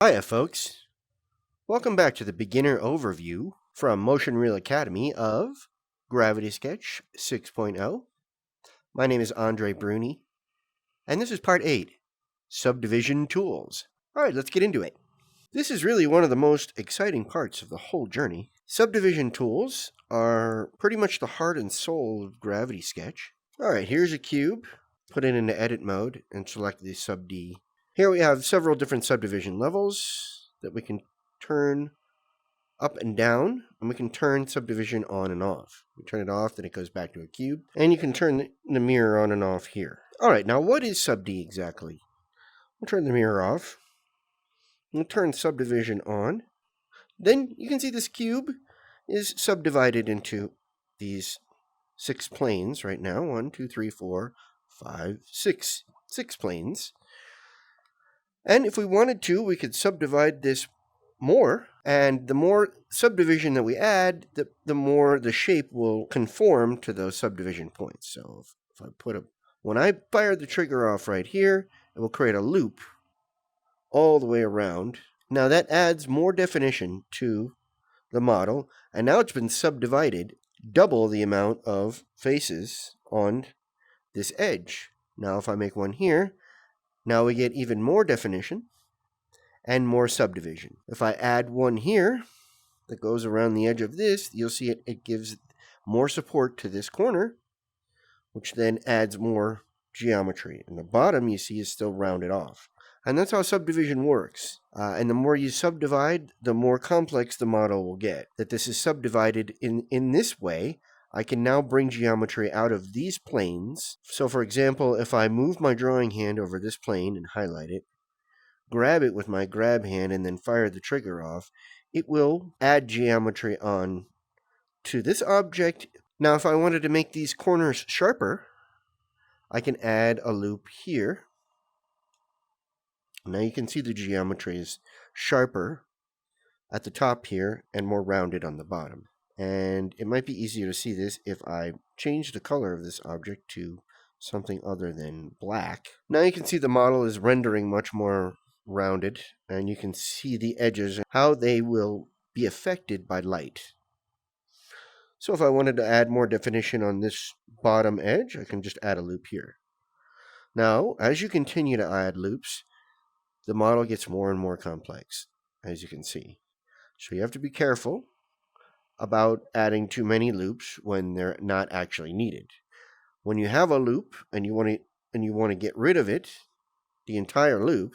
Hiya, folks. Welcome back to the beginner overview from Motion Reel Academy of Gravity Sketch 6.0. My name is Andre Bruni, and this is part 8, Subdivision Tools. All right, let's get into it. This is really one of the most exciting parts of the whole journey. Subdivision tools are pretty much the heart and soul of Gravity Sketch. All right, here's a cube. Put it into edit mode and select the sub D. Here we have several different subdivision levels that we can turn up and down, and we can turn subdivision on and off. We turn it off, then it goes back to a cube, and you can turn the mirror on and off here. All right, now what is sub D exactly? We'll turn the mirror off. We'll turn subdivision on. Then you can see this cube is subdivided into these 6 planes right now. 1, 2, 3, 4, 5, 6. 6 planes. And if we wanted to, we could subdivide this more, and the more subdivision that we add, the more the shape will conform to those subdivision points. So if I when I fire the trigger off right here, it will create a loop all the way around. Now that adds more definition to the model, and now it's been subdivided double the amount of faces on this edge. Now if I make one here, now we get even more definition and more subdivision. If I add one here that goes around the edge of this, you'll see it gives more support to this corner, which then adds more geometry. And the bottom, you see, is still rounded off. And that's how subdivision works. And the more you subdivide, the more complex the model will get. That this is subdivided in this way, I can now bring geometry out of these planes. So for example, if I move my drawing hand over this plane and highlight it, grab it with my grab hand, and then fire the trigger off, it will add geometry on to this object. Now if I wanted to make these corners sharper, I can add a loop here. Now you can see the geometry is sharper at the top here and more rounded on the bottom. And it might be easier to see this if I change the color of this object to something other than black. Now you can see the model is rendering much more rounded, and you can see the edges and how they will be affected by light. So if I wanted to add more definition on this bottom edge, I can just add a loop here. Now, as you continue to add loops, the model gets more and more complex, as you can see. So you have to be careful about adding too many loops when they're not actually needed. When you have a loop and you want to get rid of it, the entire loop,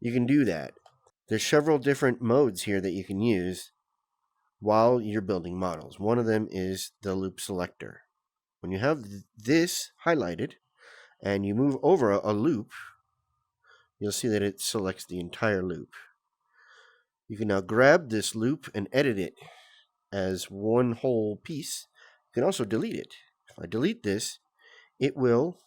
you can do that. There's several different modes here that you can use while you're building models. One of them is the loop selector. When you have this highlighted and you move over a loop, you'll see that it selects the entire loop. You can now grab this loop and edit it as one whole piece. You can also delete it. If I delete this, it will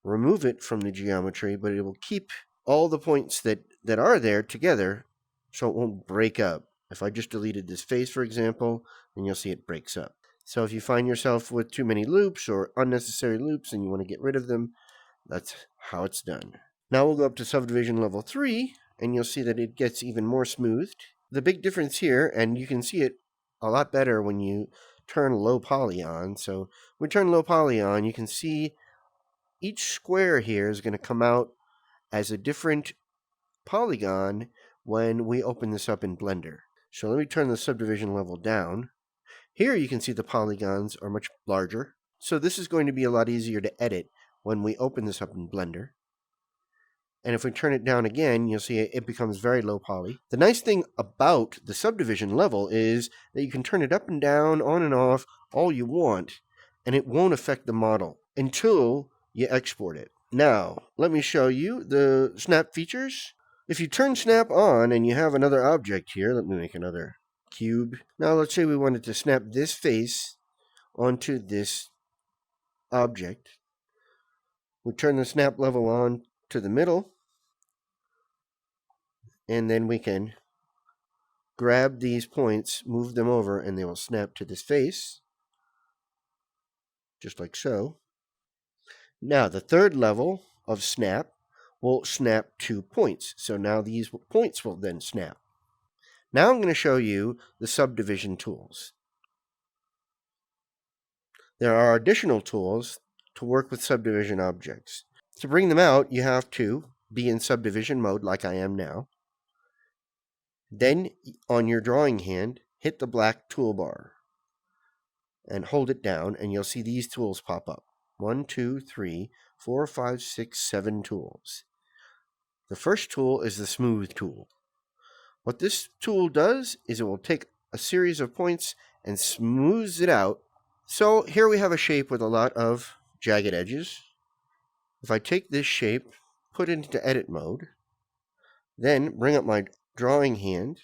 remove it from the geometry, but it will keep all the points that are there together so it won't break up. If I just deleted this face, for example, then you'll see it breaks up. So if you find yourself with too many loops or unnecessary loops and you want to get rid of them, that's how it's done. Now we'll go up to subdivision level 3, and you'll see that it gets even more smoothed. The big difference here, and you can see it a lot better when you turn low poly on. So when we turn low poly on, you can see each square here is going to come out as a different polygon when we open this up in Blender. So let me turn the subdivision level down. Here you can see the polygons are much larger. So this is going to be a lot easier to edit when we open this up in Blender. And if we turn it down again, you'll see it becomes very low poly. The nice thing about the subdivision level is that you can turn it up and down, on and off, all you want, and it won't affect the model until you export it. Now, let me show you the snap features. If you turn snap on and you have another object here, let me make another cube. Now let's say we wanted to snap this face onto this object. We turn the snap level on to the middle, and then we can grab these points, move them over, and they will snap to this face, just like so. Now, the third level of snap will snap to points. So now these points will then snap. Now I'm going to show you the subdivision tools. There are additional tools to work with subdivision objects. To bring them out, you have to be in subdivision mode like I am now. Then on your drawing hand, hit the black toolbar and hold it down, and you'll see these tools pop up. 1, 2, 3, 4, 5, 6, 7 tools. The first tool is the smooth tool. What this tool does is it will take a series of points and smooths it out. So here we have a shape with a lot of jagged edges. If I take this shape, put it into edit mode, then bring up my drawing hand,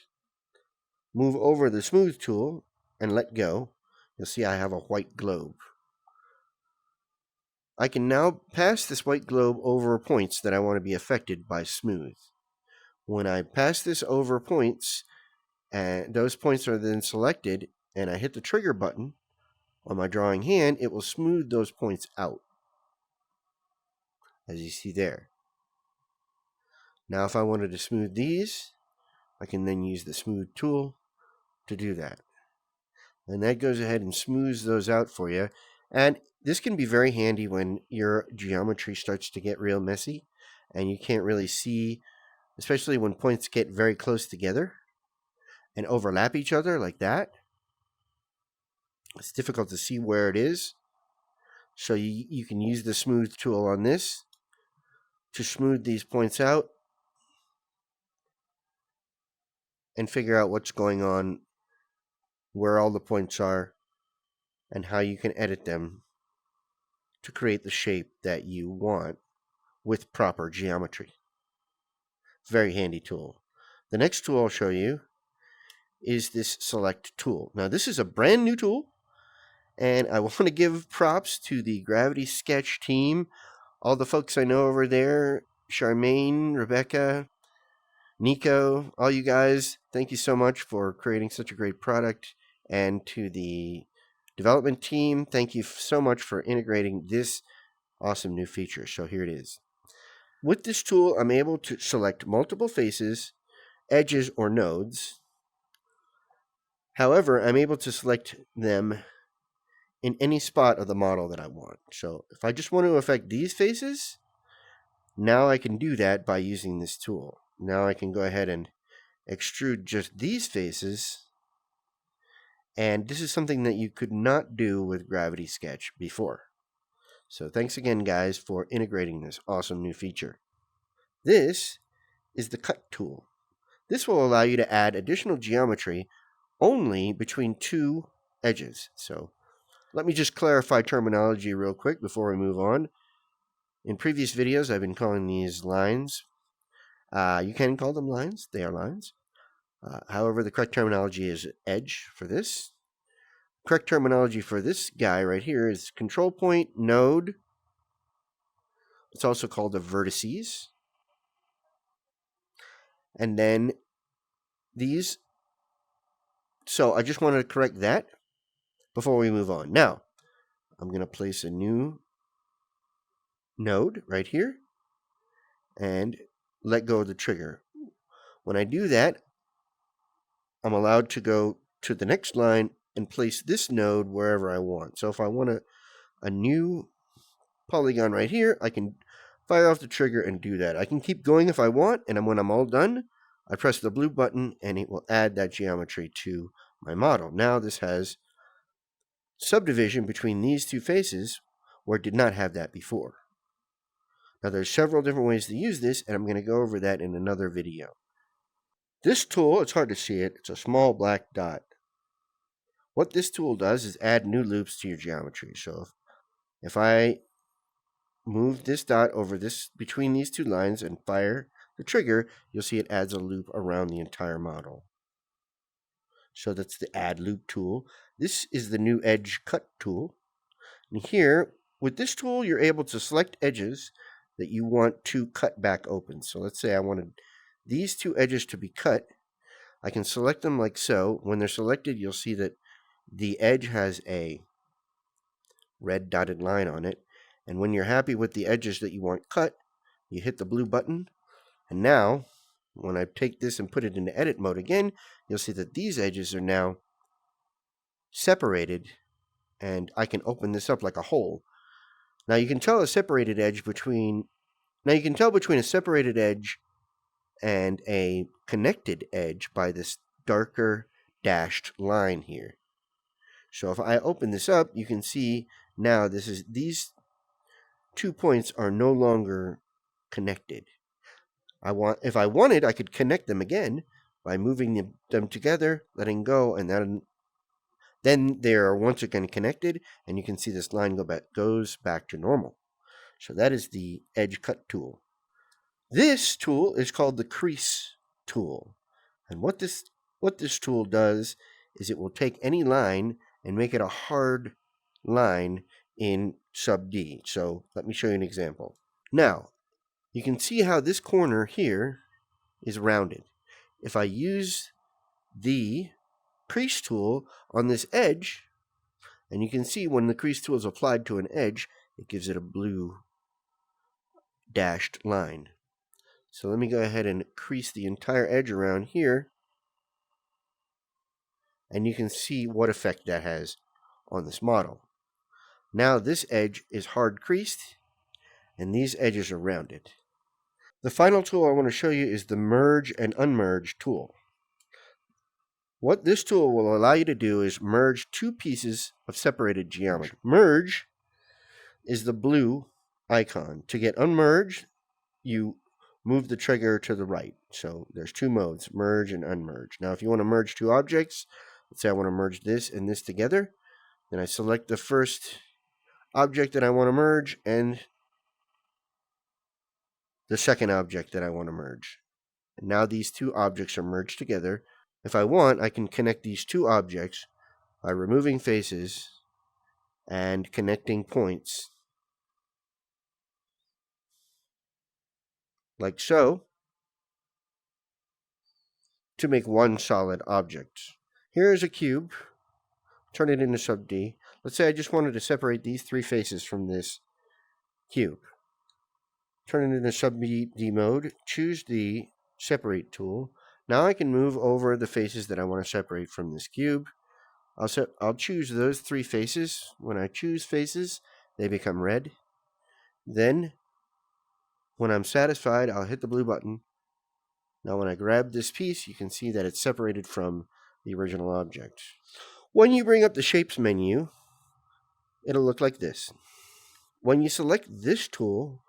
move over the smooth tool, and let go, you'll see I have a white globe. I can now pass this white globe over points that I want to be affected by smooth. When I pass this over points, and those points are then selected, and I hit the trigger button on my drawing hand, it will smooth those points out, as you see there. Now if I wanted to smooth these, I can then use the smooth tool to do that. And that goes ahead and smooths those out for you. And this can be very handy when your geometry starts to get real messy and you can't really see, especially when points get very close together and overlap each other like that. It's difficult to see where it is. So you can use the smooth tool on this to smooth these points out and figure out what's going on, where all the points are, and how you can edit them to create the shape that you want with proper geometry. Very handy tool. The next tool I'll show you is this select tool. Now this is a brand new tool, and I want to give props to the Gravity Sketch team, all the folks I know over there, Charmaine, Rebecca, Nico, all you guys. Thank you so much for creating such a great product. And to the development team, thank you so much for integrating this awesome new feature. So here it is. With this tool, I'm able to select multiple faces, edges, or nodes. However, I'm able to select them in any spot of the model that I want. So if I just want to affect these faces, now I can do that by using this tool. Now I can go ahead and extrude just these faces. And this is something that you could not do with Gravity Sketch before. So thanks again, guys, for integrating this awesome new feature. This is the cut tool. This will allow you to add additional geometry only between two edges. So let me just clarify terminology real quick before we move on. In previous videos, I've been calling these lines. You can call them lines. They are lines. However, the correct terminology is edge for this. Correct terminology for this guy right here is control point, node. It's also called the vertices. And then these. So I just wanted to correct that before we move on. Now, I'm going to place a new node right here and let go of the trigger. When I do that, I'm allowed to go to the next line and place this node wherever I want. So if I want a new polygon right here, I can fire off the trigger and do that. I can keep going if I want, and when I'm all done, I press the blue button and it will add that geometry to my model. Now this has subdivision between these two faces where it did not have that before. Now there's several different ways to use this, and I'm going to go over that in another video. This tool, it's hard to see it, it's a small black dot. What this tool does is add new loops to your geometry. So if I move this dot over this between these two lines and fire the trigger, you'll see it adds a loop around the entire model. So that's the add loop tool. This is the new edge cut tool. And here, with this tool, you're able to select edges that you want to cut back open. So let's say I wanted these two edges to be cut. I can select them like so. When they're selected, you'll see that the edge has a red dotted line on it. And when you're happy with the edges that you want cut, You hit the blue button, and now when I take this and put it into edit mode again, you'll see that these edges are now separated, and I can open this up like a hole. Now you can tell a separated edge between a separated edge and a connected edge by this darker dashed line here. So if I open this up, you can see now these 2 points are no longer connected. If I wanted, I could connect them again by moving them together, letting go, and then they are once again connected, and you can see this line goes back to normal. So that is the edge cut tool. This tool is called the crease tool. And what this tool does is it will take any line and make it a hard line in sub D. So let me show you an example. Now, you can see how this corner here is rounded. If I use the crease tool on this edge, and you can see when the crease tool is applied to an edge, it gives it a blue dashed line. So let me go ahead and crease the entire edge around here, and you can see what effect that has on this model. Now this edge is hard creased, and these edges are rounded. The final tool I want to show you is the merge and unmerge tool. What this tool will allow you to do is merge two pieces of separated geometry. Merge is the blue icon. To get unmerged, you move the trigger to the right. So there's two modes, merge and unmerge. Now if you want to merge two objects, let's say I want to merge this and this together, then I select the first object that I want to merge and the second object that I want to merge. And now these two objects are merged together. If I want, I can connect these two objects by removing faces and connecting points, like so, to make one solid object. Here is a cube. Turn it into sub D. Let's say I just wanted to separate these three faces from this cube. Turn it into sub D mode. Choose the separate tool. Now I can move over the faces that I want to separate from this cube. I'll choose those three faces. When I choose faces, they become red. Then, when I'm satisfied, I'll hit the blue button. Now when I grab this piece, you can see that it's separated from the original object. When you bring up the Shapes menu, it'll look like this. When you select this tool,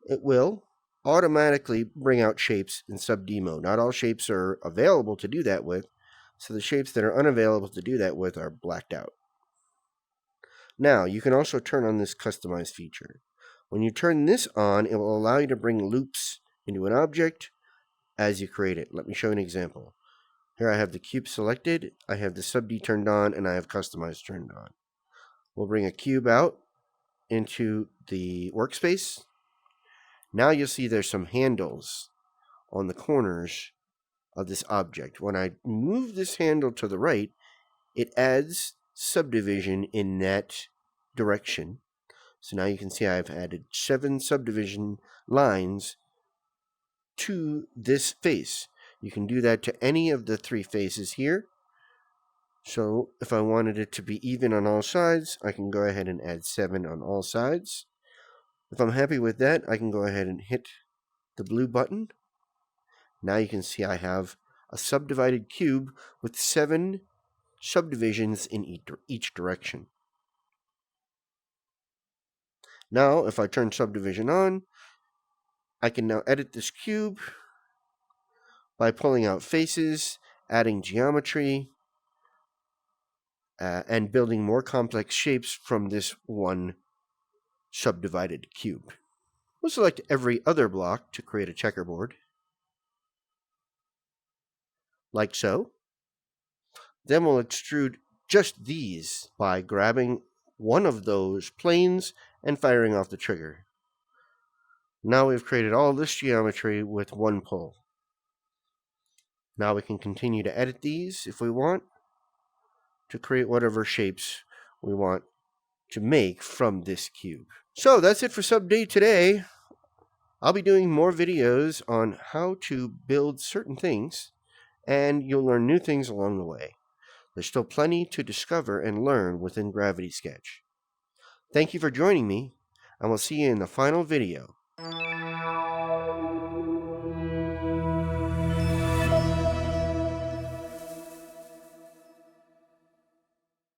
it will automatically bring out shapes in sub D mode. Not all shapes are available to do that with, so the shapes that are unavailable to do that with are blacked out. Now, you can also turn on this customize feature. When you turn this on, it will allow you to bring loops into an object as you create it. Let me show you an example. Here I have the cube selected, I have the sub D turned on, and I have customize turned on. We'll bring a cube out into the workspace. Now you'll see there's some handles on the corners of this object. When I move this handle to the right, it adds subdivision in that direction. So now you can see I've added 7 subdivision lines to this face. You can do that to any of the 3 faces here. So if I wanted it to be even on all sides, I can go ahead and add 7 on all sides. If I'm happy with that, I can go ahead and hit the blue button. Now you can see I have a subdivided cube with 7 subdivisions in each direction. Now, if I turn subdivision on, I can now edit this cube by pulling out faces, adding geometry, and building more complex shapes from this one subdivided cube. We'll select every other block to create a checkerboard, like so. Then we'll extrude just these by grabbing one of those planes and firing off the trigger. Now we've created all this geometry with one pull. Now we can continue to edit these if we want to create whatever shapes we want to make from this cube. So that's it for Sub D today. I'll be doing more videos on how to build certain things, and you'll learn new things along the way. There's still plenty to discover and learn within Gravity Sketch. Thank you for joining me, and we'll see you in the final video.